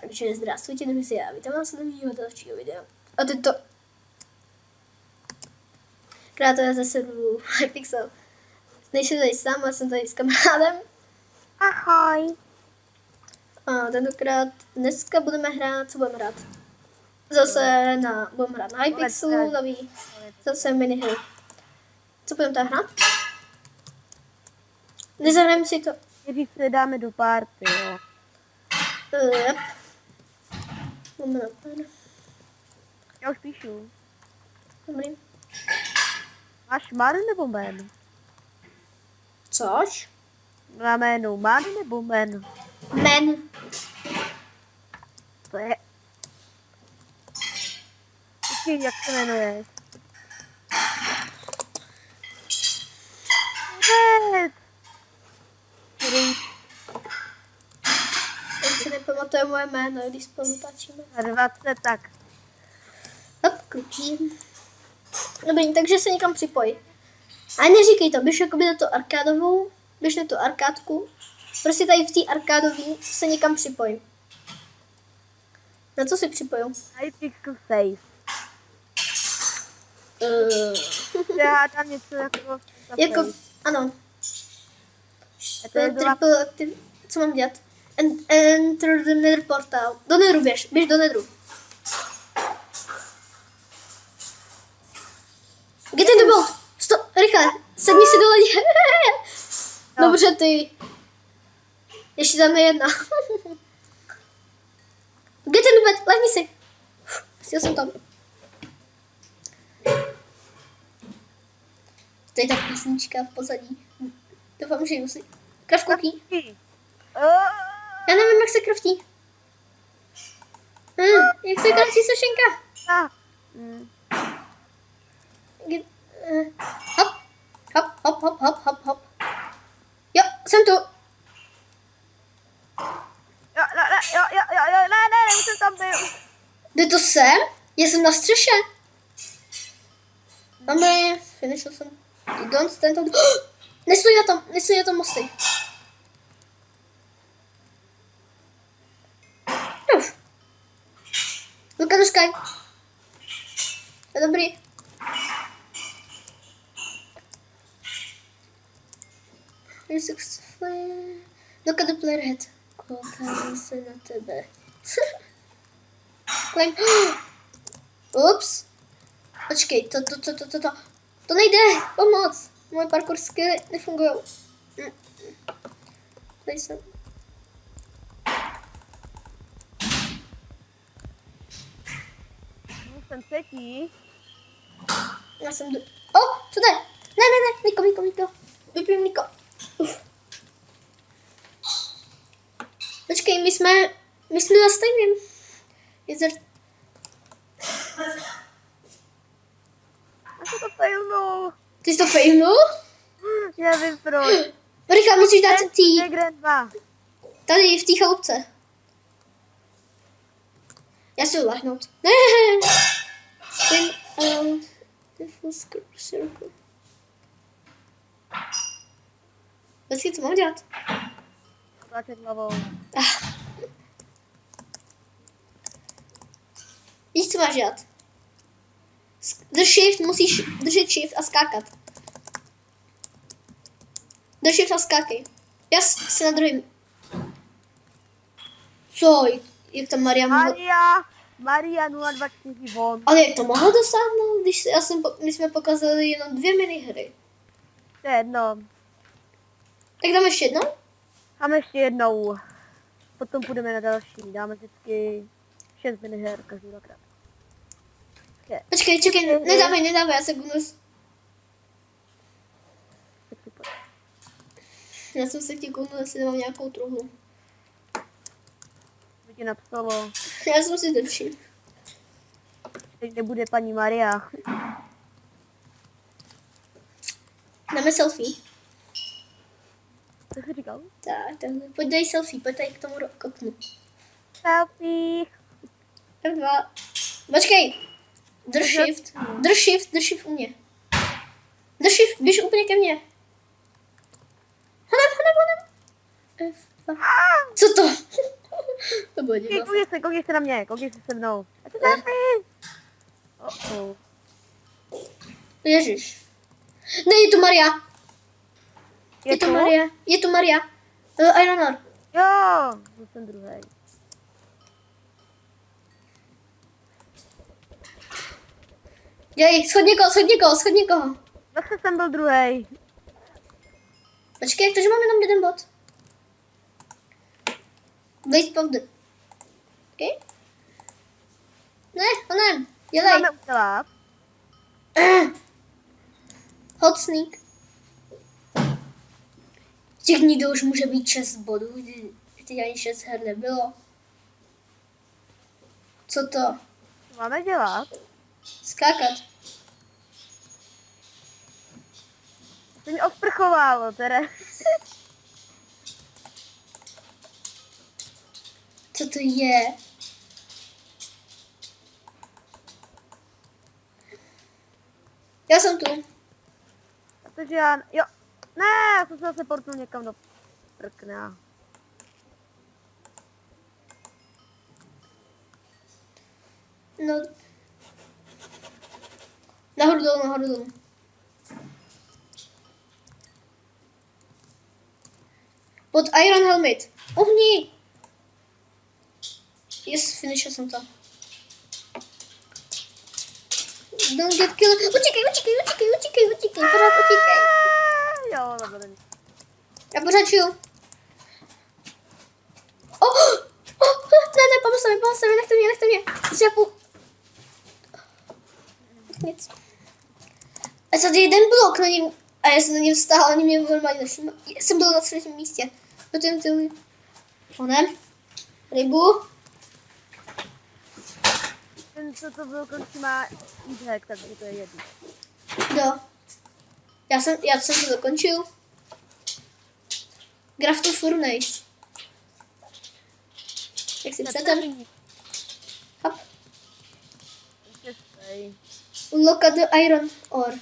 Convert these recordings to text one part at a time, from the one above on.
Takže zdravstvujte, dnes já vítám vás do mého dalšího videa. A tento krát já zase jdu Hypixel. Nejsem tady sám, já jsem tady s kamarádem. Ahoj. A tentokrát dneska budeme hrát, co budeme hrát? Budeme hrát na Hypixelu, nový, zase minihry. Co budeme tady hrát? Nezahrajeme si to. Když se dáme do party, jo. Yep. Moment. Já už píšu. Dobrý. Máš Manu nebo Men? Což? Na jménu Manu nebo Men? Men. To je... Počkej, jak se jmenuješ? Red! Který? Teď si nepamatuje moje jméno, když spolu tačíme. 20, tak. Hop, klučím. Dobrý, takže se někam připoj. A neříkej to, běž jakoby na to arkádovou, běž na tu arkádku. Prostě tady v té arkádový se někam připoj. Na co si připoju? Hypixel safe. Já hádám něco jako... Jako, ano. A to je byla... Triple active. Co mám dělat? Enter the nether portal. Do netheru běž do netheru. Get in the boat! Stop, rychle, sedni si do lodi. No. Dobře, ty. Ještě tam je jedna. Get in the bed, lehni si. Stěl jsem tam. To je tak písnička v pozadí. Doufám, že ji si. Craft cookie. Já nevím, jak se kraftí. Jak se kraftí sušenka? Hop. Hop, hop, hop, hop, hop, hop. Jo, jsem tu. Jo, ne, nemusím tam být. Jde to sem? Já jsem na střeše. Máme, finishil jsem. Don't stand on... Nestojí na tom mosty. Uf. Look at the sky. Je dobrý. Look at the player head. Koukám se na tebe. Climb. Ups. Počkej, to nejde, pomoc. Moje parkour skilly nefungují. Tady jsem. Jsem třetí. Já jsem... co to je? Ne, Niko. Vypím Niko. Počkej, my jsme na stejným. Já jsem to failnul. Ty jsi to failnul? Nevím proč. Rychle, musíš dát tý. Negre 2. Tady v té chaloupce. Já si jdu lehnout. Ne. Spin around the full circle. Počkej, co mám dělat? Tlačit hlavou. Víš, co máš dělat? Drž shift, musíš držet shift a skákat. Drž shift a skákej. Já se na druhým. Co? Jak tam Maria mohla... Maria 024 von. Ale jak to mohla dosáhnout, když my jsme pokazali jenom 2 minihry? To je jedno. Tak dáme ještě jednou? Dáme ještě jednou. Potom půjdeme na další. Dáme vždycky 6 miniher každý dvakrát. Okay. Počkej, nedávej, já se gunus. Já jsem se chtěl kouknout, jestli nemám nějakou truhlu. To ti napsalo. Já jsem si držím. Teď nebude paní Maria. Dáme selfie. Co jsi říkal? Tak, pojď dej selfie, pojď tady k tomu koknu. Selfie. F2. Počkej. Drž shift u mě. Drž shift, běž úplně ke mně. Honem. F2. Co to? bodě. Koukni se na mě, koukni se mnou. A ty trefí! Ježiš. Ne, je tu Maria. Je tu Maria. Je tu Maria. Ironor. Jo, byl jsem druhý. Děj, schod někoho. Zase jsem byl druhý. Počkej, takže mám jenom jeden bod. Blaze powder. Okay? Ne, onem, dělej. Máme udělat. Hot sneak. Těch nikdo už může být 6 bodů, teď ani 6 her nebylo. Co to? Co máme dělat? Skákat. To mě odprchovalo, teda. Co to je? Já jsem tu. Protože já, jo. Ne, já jsem se zase portnul někam do prkna. No. Nahoru dolů. Pod Iron Helmet. Uhni! Yes, finishil jsem to. Don't get killed. Utíkej. Pořád utíkej. Jo, zabavený. Já pořád žiju. Ne, pomoz mi, nechte mě. Třepu. Nic. A tady jeden blok na něm. A já jsem na něm vstáhl, ani mě normálně nevšiml. Jsem byl na 3. místě. Onem. Rybu. Ten, co to byl, končí má e-hack, takže to je jedno. Jo. Já jsem to dokončil. Graftu Furnace. Jak si chcete? Hop. Unlock the Iron Ore.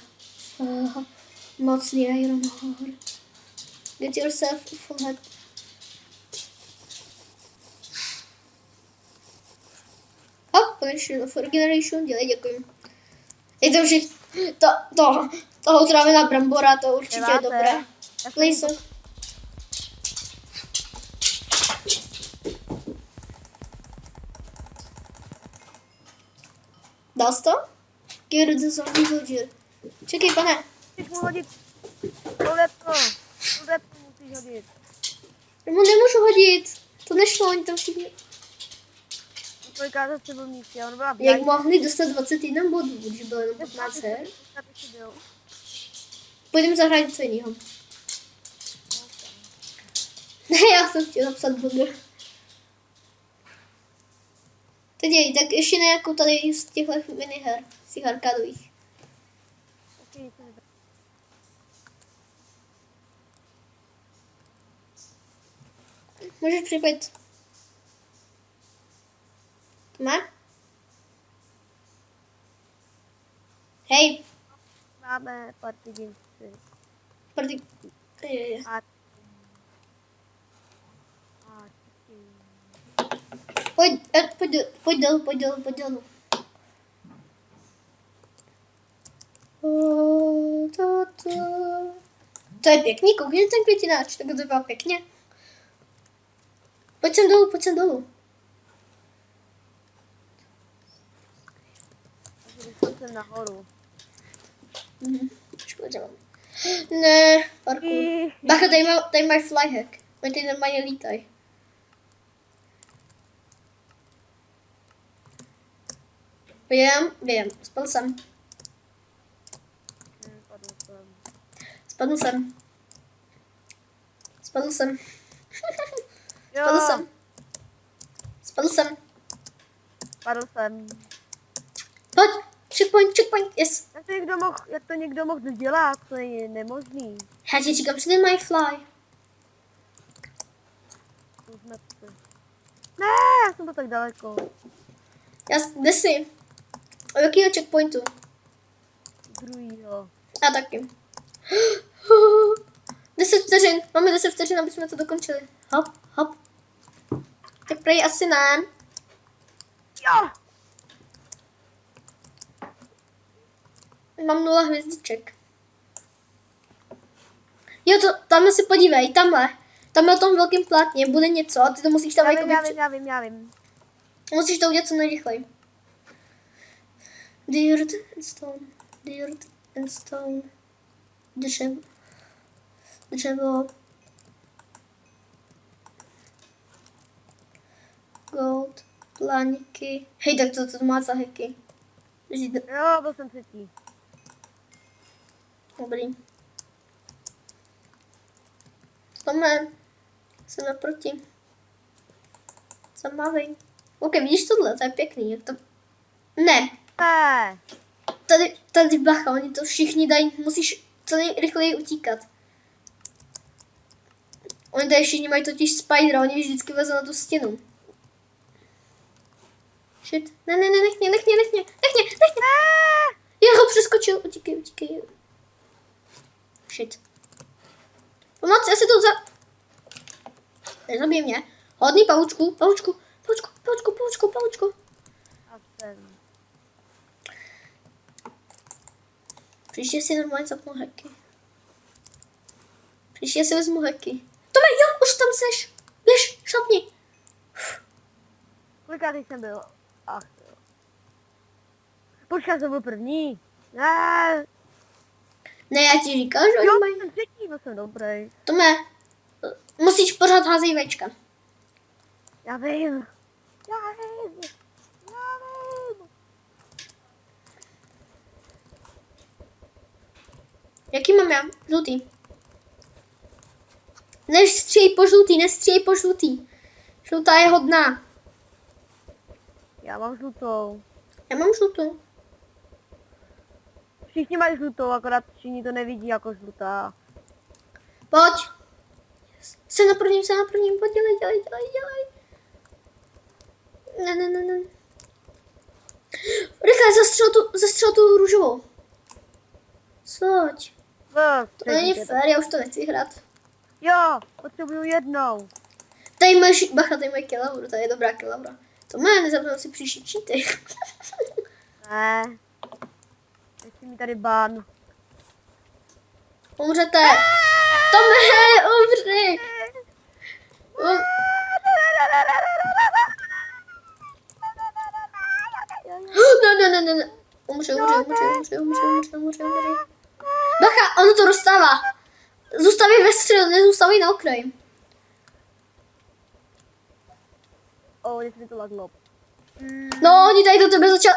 Mocný Iron Ore. Get yourself a full head. Hop, konečně for generation, děkuji. Je to všichni, toho trávená brambora, to určitě je dobré. Lejso. Dal jsi to? Get the zombie soldier. Čekej, pane. Musíš mu hodit. Tohleto musíš hodit. Já mu nemůžu hodit. To nešlo, oni tam všichni. Kolikrát zase byl místě, on byla Jak mohli dostat 21 bodů, když bylo jenom 15 her? Půjdeme zahrát něco jiného. Ne, já jsem chtěl napsat blogger. Teď děj, tak ještě nějakou tady z těchto miniher, z těch arkádových. Můžeš připojit. Má? Hej. Máme party games. Party. Pojď dolů. To je pěkný, koukni ten květináč, tak to vypadá pěkně. Pojď sem dolů. Jsem nahoru. Škoda, mám. Ne, parkour. Bacha, tady mají flyhack. Oni tady normálně lítají. Bějem, spadl jsem. Spadl jsem. Pojď, checkpoint, yes. Jak to někdo mohl dělat, to je nemožný. Já ti říkám, že mají fly. Ne, já jsem to tak daleko. Kde jsi? O jakýho checkpointu? Druhýho. Já taky. 10 vteřin, máme 10 vteřin, aby jsme to dokončili. Hop. Tak. prej asi ne. Jo! Mám 0 hvězdiček. Jo, tamhle se podívej, tamhle. Tam na tom velkém plátně bude něco a ty to musíš tam Já vím. Musíš to udělat co nejrychleji. Dirt and stone. Dřevo. Gold. Pláníky. Hej, tak to má za heky. Jo, byl jsem třetí. Dobrý. Tome, jsem naproti. Zamávej. OK, vidíš tohle, to je pěkný. Jak to... Ne, Ne. tady bacha, oni to všichni dají, musíš co nejrychleji utíkat. Oni tady všichni mají totiž spider, oni vždycky vezou na tu stěnu. Shit, ne, nech mě. Já ho přeskočil, utíkej. Shit. Pomoc, já si to Nezabij mě. Hodný paučku. A jsem. Příště si normálně zapnu heky. Příště si vezmu heky. Tome, jo, už tam seš. Běž, šlapni. Kolikátý jsem byl? Ach jo. Počkej, jsem byl první. Ne. Ne, já ti říkám, že oni Jo, mají... jsem třetí, byl jsem dobrý. Tome, musíš pořád házej večka. Já vím. Jaký mám já? Žlutý. Nestřílej po žlutý. Žlutá je hodná. Já mám žlutou. Já mám žlutou. Všichni mají žlutou, akorát všichni to nevidí jako žlutá. Pojď. Jsem na prvním, pojď, dělej. Ne. Rychle, zastřel tu růžovou. Pojď. To není fér, já už to nechci hrát. Jo, potřebuju jednou. Tady máš, bacha, tady mají kilavru, tady je dobrá kilavra. To má, nezapomněl si příští cheaty. Ne. Ještě mi tady ban. Umřete. Tome, umři. Ne. Umři. Bacha, ono to rozstává. Zůstaví ve středu, nezůstaví na okraji. Jestli mi to laglo. No, oni tady do tebe začali...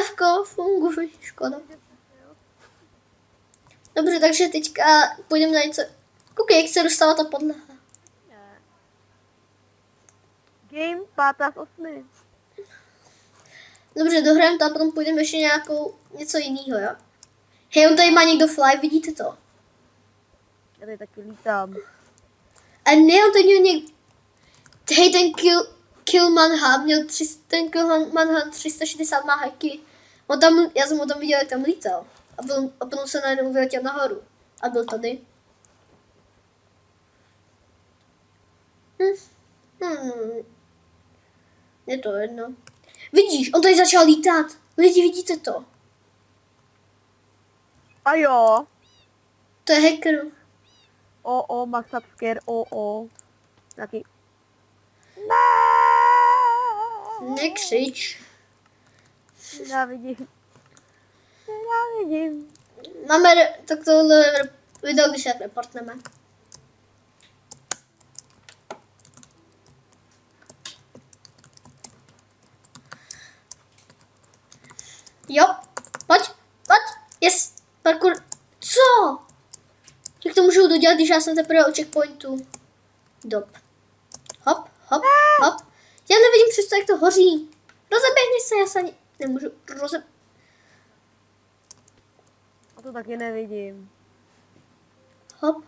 Fko, funguj, škoda. Dobře, takže teďka půjdeme na něco... Koukej, jak se dostala ta podlaha. Game 5 z 8. Dobře, dohrajeme to a potom půjdeme ještě něco jiného, jo? Hej, on tady má někdo fly, vidíte to? Já tady taky lítám. A ne, on tady měl Hej, ten Kill Manhunt měl 360 má hacky. Já jsem ho tam viděl, jak tam lítal. A potom se najednou vyletěl nahoru. A byl tady. Je to jedno. Vidíš, on tady začal lítat. Lidi, vidíte to? A jo. To je hacker. Max Upscare, Taky. Nekřič. Nenávidím. Tak tohle video, když tak reportneme. Jo, pojď, yes, parkour. Co? Jak to můžu dodělat, když já jsem teprve u checkpointu? Hop. Já nevidím přesto, jak to hoří. Rozeběhni se, já se ani nemůžu A to taky nevidím. Hop.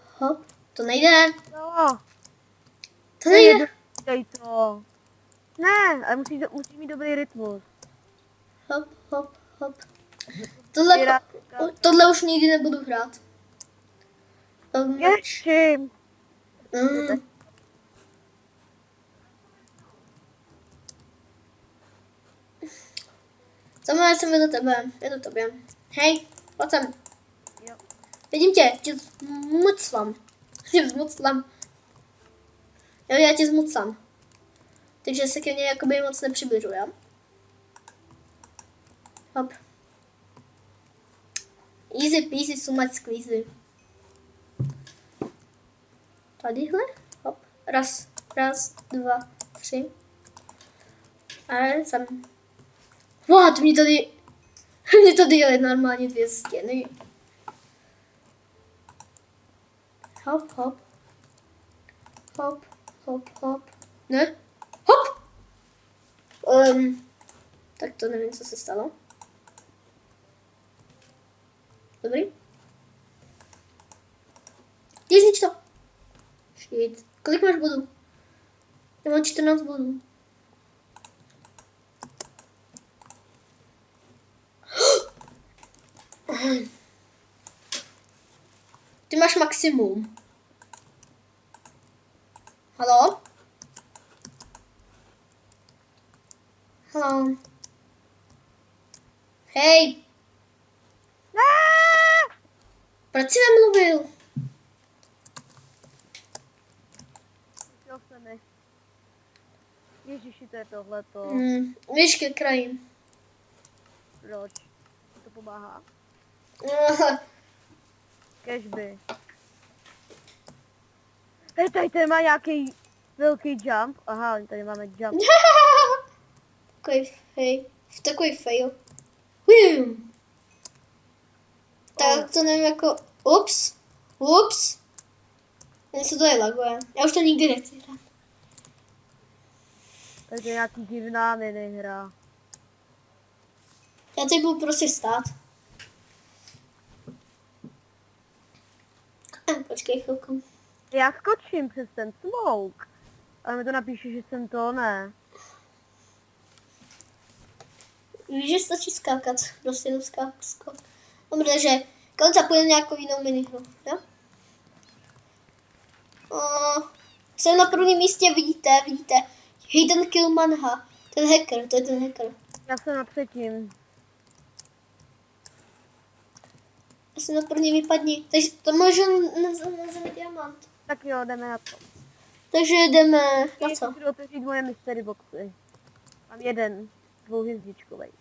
To nejde. No. To nejde. Dej to. Ne, ale musí mít dobrý rytmus. Hop. Tohle už nikdy nebudu hrát. Ještě. Tomáš, jsem do tebe. Jdu tobě. Hej, pojď sem. Jo. Vidím tě zmuclám. Tě zmuclám. Jo, já tě zmuclám. Takže se ke mně jakoby moc nepřibližuje. Hop. Easy peasy, so much squeezy. Tadyhle. Hop. Raz, dva, 3. A jsem. What, mě tady jeli normálně 2 stěny. Hop, hop. Hop, hop, hop. Ne? Hop! Tak to nevím, co se stalo. Dobrý. Znič to. Shit. Kolik máš bodů? Já mám 14 bodů. Ty máš maximum. Haló? Haló? Hej! Proč jsi nemluvil? Chtěl se mi. Ježiši, to je tohleto. Víš ke kraji. Proč? To pomáhá? Cashby. Hej, tady má nějaký velký jump. Aha, tady máme jump. Takový fail. Hum. Tak to nevím jako, ups. Mně se to je laguje. Já už to nikdy nechci hrát. Takže nějaký divná minihra. Já teď budu prostě stát. Počkej chvilku. Já skočím přes ten smoke. Ale mi to napíše, že jsem to ne. Víš, že stačí skákat. Prostě jenom skok. Dobře, že když zapojím nějakou jinou minihru, jo? Jsem na prvním místě, vidíte. Hidden Kill Manha. Ten hacker, to je ten hacker. Já jsem na 3. Já jsem na první vypadni. Takže to můžu na zemi diamant. Tak jo, jdeme na to. Takže jdeme na co? Chci otevřít moje mystery boxy. Mám jeden 2hvězdičkovej.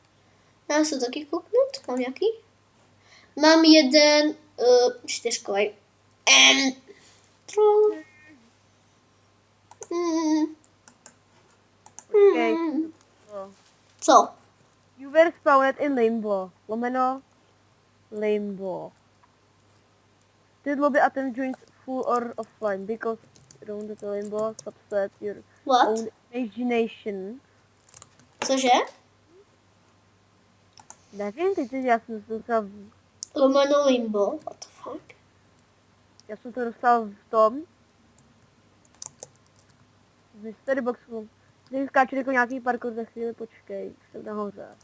Já se taky kouknout. Mám nějaký? Mám jeden 4kovej. Troll. Okay. Co? You were spawned in limbo. Limbo. Did lobby attempt joins full or offline because around the limbo subset your What? own imagination. Cože? Nevím, teď já jsem to dostal Lomeno limbo. What the fuck? já jsem to dostal v tom. V mystery boxu. Když skáču jako nějaký parkour za chvíli, počkej, jsem nahoře.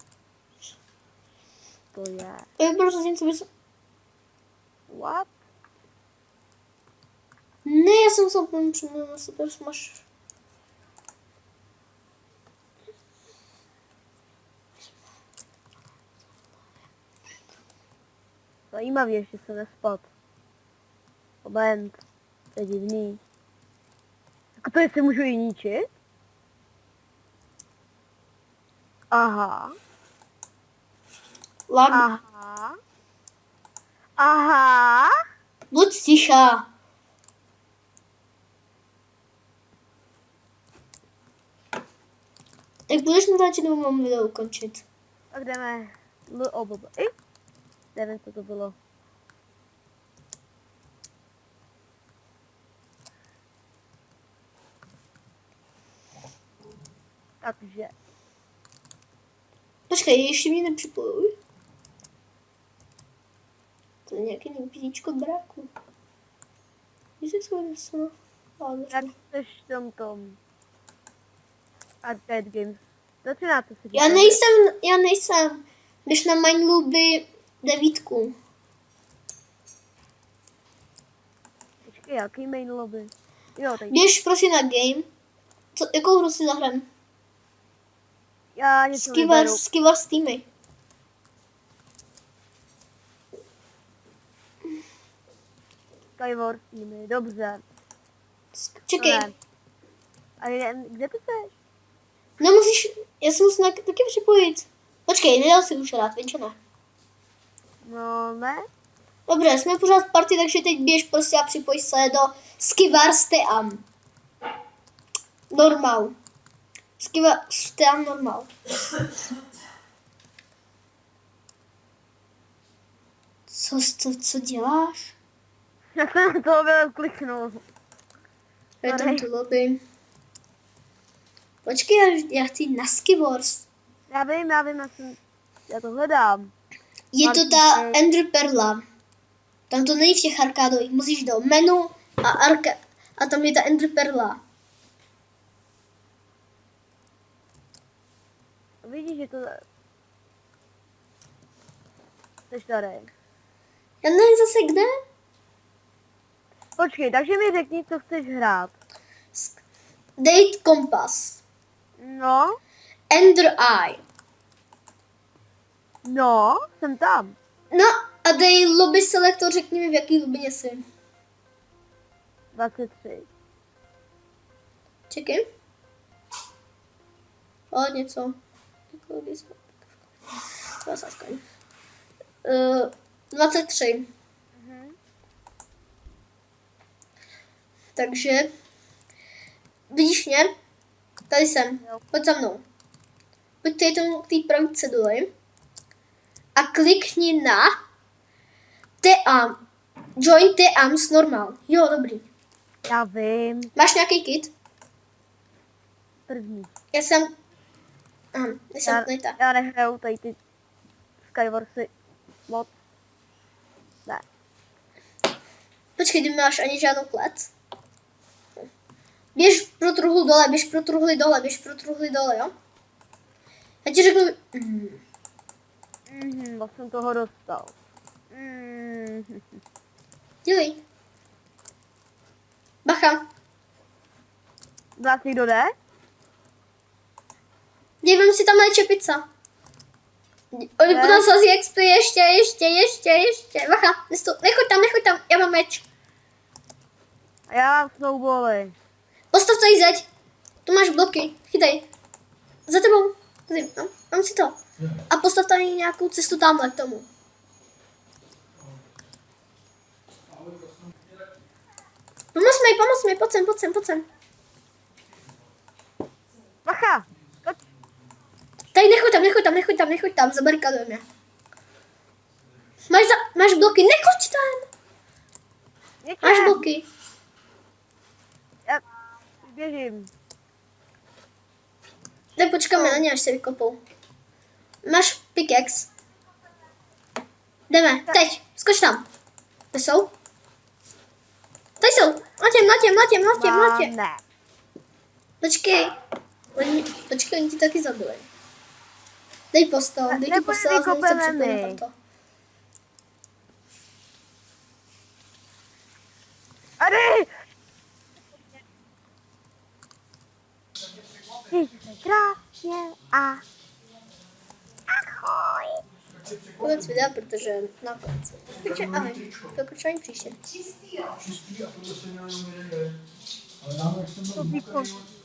To je. Já prostě něco bys... What? Ne, já jsem se úplně přemluvila na Super Smash. Zajímavý, ještě se nespad. Moment. To je divný. Jako to jestli můžu ji ničit? Aha. Lag. Aha. Buď tichá. Tak budeš natáčet nebo mám video ukončit? Tak jdeme. Nevím, co to bylo. Takže. Počkej, ještě mě nepřipojuj. To je nějaký nepíčko bráku. Víte, co je to? Jak jsteš v tom Arcade Games? Začínáte si. Já nejsem. Když na Mindlooby 9. Počkej, jaký main lobby? Jo, tady. Běž prosím na game. Jakou hru si zahrám? Já něco vyberu. Skywars týmy. Skyward týmy, dobře. Čekej. Ne. A kde ty jsi? No musíš, já se musím taky připojit. Počkej, nedal si už rád, víš, ne? No ne. Dobře, jsme pořád v partii, takže teď běž prostě a připoj se do Skivarsteam. Normal. Skivarsteam normal. Co děláš? Já jsem na toho byl kliknul. Je tam tu lobby. Počkej, já chci na Skivors. Já vím, já to hledám. Je to ta Ender Perla. Tam to není v těch arkádových. Musíš do menu a tam je ta Ender Perla. Vidíš, že to... Jsi tady. Já nevím zase kde. Počkej, takže mi řekni, co chceš hrát. Date Compass. No, Ender Eye. no, jsem tam. No a dej lobby selektor, řekni mi v jaký lobbyně jsi. 23. Čekej. O, něco. 23. Mhm. Takže vidíš mě? Tady jsem. Jo. Pojď za mnou. Pojď tady tomu k té pravé ceduli a klikni na Team. Join Teams normal. Jo, dobrý. Já vím. Máš nějaký kit? První. Já jsem... Aha, nejsem nejta. Já nehraju tady ty Skywarsy moc. Ne. Počkej, ty nemáš ani žádnou klec. Běž pro truhlu dole, běž pro truhly dole, běž pro truhly dole, jo? Já ti řeknu... Moc jsem toho dostal. Dělej. Bacha. Vás někdo jde? Dívám si tam čepica. Oni Ne. potom slazí XP, ještě. Bacha, nechoď tam, já mám meč. A já mám snowbally. Postav tady zeď. Tu máš bloky, chytaj. Za tebou. Tady, no, mám si to. A postav tady nějakou cestu tamhle k tomu. Pomoz mi, pojď sem. Bacha! Pojď. Tady nechoď tam, zabarikádujeme je. Máš bloky, nechoď tam. Máš bloky. Já běžím. Tak počkáme na ně, až se vykopou. Máš pickaxe. Jdeme, teď, skoč tam. Kde jsou? Tady jsou, na těm. Ne. Počkej, oni ti taky zabili. Dej postel a znovu se připojím na to. Tady! Mějte se krásně a... Ahoj! Konec videa, protože nakonec. Takže ahoj, pokračování příště. Čistý a tohle se mělo jenom jeden den. Ale nám, jak jsem byl To v výkon. Bukarešti,